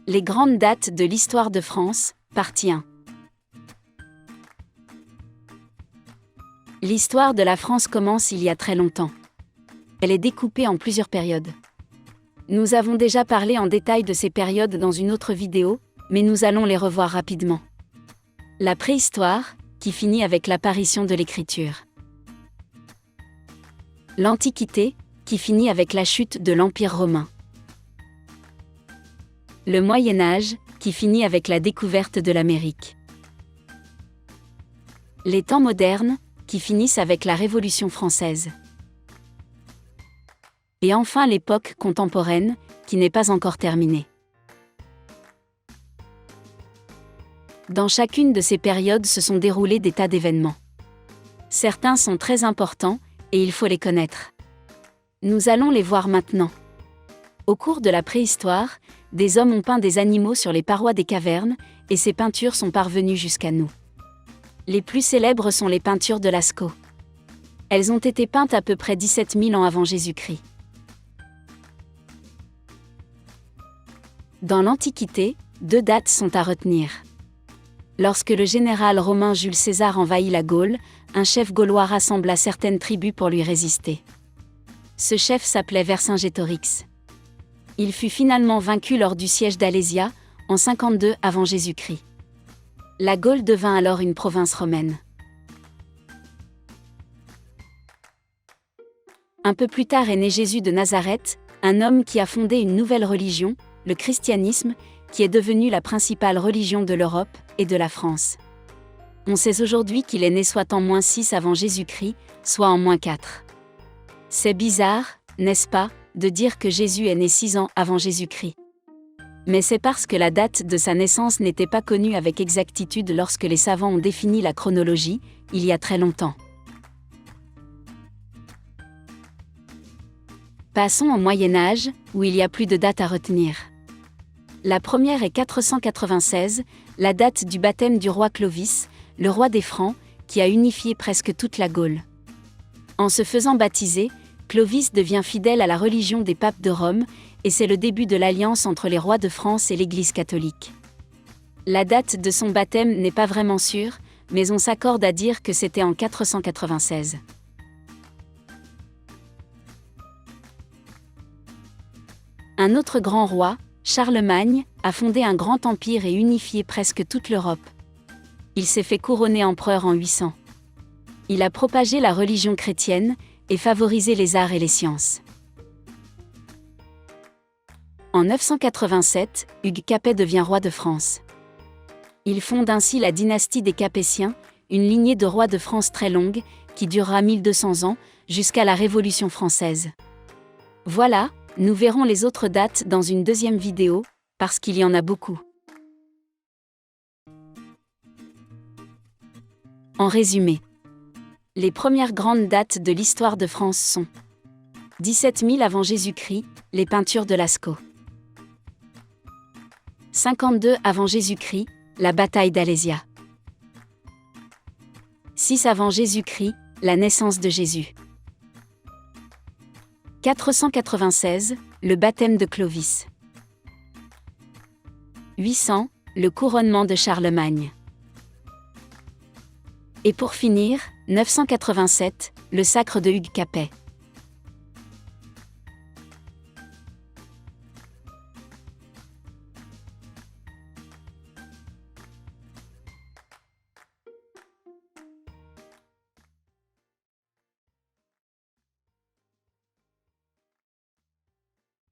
Les grandes dates de l'histoire de France, partie 1. L'histoire de la France commence il y a très longtemps. Elle est découpée en plusieurs périodes. Nous avons déjà parlé en détail de ces périodes dans une autre vidéo, mais nous allons les revoir rapidement. La préhistoire, qui finit avec l'apparition de l'écriture. L'Antiquité, qui finit avec la chute de l'Empire romain. Le Moyen Âge, qui finit avec la découverte de l'Amérique. Les temps modernes, qui finissent avec la Révolution française. Et enfin l'époque contemporaine, qui n'est pas encore terminée. Dans chacune de ces périodes se sont déroulés des tas d'événements. Certains sont très importants, et il faut les connaître. Nous allons les voir maintenant. Au cours de la préhistoire, des hommes ont peint des animaux sur les parois des cavernes, et ces peintures sont parvenues jusqu'à nous. Les plus célèbres sont les peintures de Lascaux. Elles ont été peintes à peu près 17 000 ans avant Jésus-Christ. Dans l'Antiquité, 2 dates sont à retenir. Lorsque le général romain Jules César envahit la Gaule, un chef gaulois rassembla certaines tribus pour lui résister. Ce chef s'appelait Vercingétorix. Il fut finalement vaincu lors du siège d'Alésia, en 52 avant Jésus-Christ. La Gaule devint alors une province romaine. Un peu plus tard est né Jésus de Nazareth, un homme qui a fondé une nouvelle religion, le christianisme, qui est devenue la principale religion de l'Europe et de la France. On sait aujourd'hui qu'il est né soit en -6 avant Jésus-Christ, soit en -4. C'est bizarre, n'est-ce pas, de dire que Jésus est né 6 ans avant Jésus-Christ. Mais c'est parce que la date de sa naissance n'était pas connue avec exactitude lorsque les savants ont défini la chronologie, il y a très longtemps. Passons au Moyen Âge, où il y a plus de dates à retenir. La première est 496, la date du baptême du roi Clovis, le roi des Francs, qui a unifié presque toute la Gaule. En se faisant baptiser, Clovis devient fidèle à la religion des papes de Rome, et c'est le début de l'alliance entre les rois de France et l'Église catholique. La date de son baptême n'est pas vraiment sûre, mais on s'accorde à dire que c'était en 496. Un autre grand roi, Charlemagne, a fondé un grand empire et unifié presque toute l'Europe. Il s'est fait couronner empereur en 800. Il a propagé la religion chrétienne et favorisé les arts et les sciences. En 987, Hugues Capet devient roi de France. Il fonde ainsi la dynastie des Capétiens, une lignée de rois de France très longue, qui durera 1200 ans, jusqu'à la Révolution française. Voilà, nous verrons les autres dates dans une deuxième vidéo, parce qu'il y en a beaucoup. En résumé, les premières grandes dates de l'histoire de France sont 17 000 avant Jésus-Christ, les peintures de Lascaux. 52 avant Jésus-Christ, la bataille d'Alésia. 6 avant Jésus-Christ, la naissance de Jésus. 496, le baptême de Clovis. 800, le couronnement de Charlemagne. Et pour finir, 987, le sacre de Hugues Capet.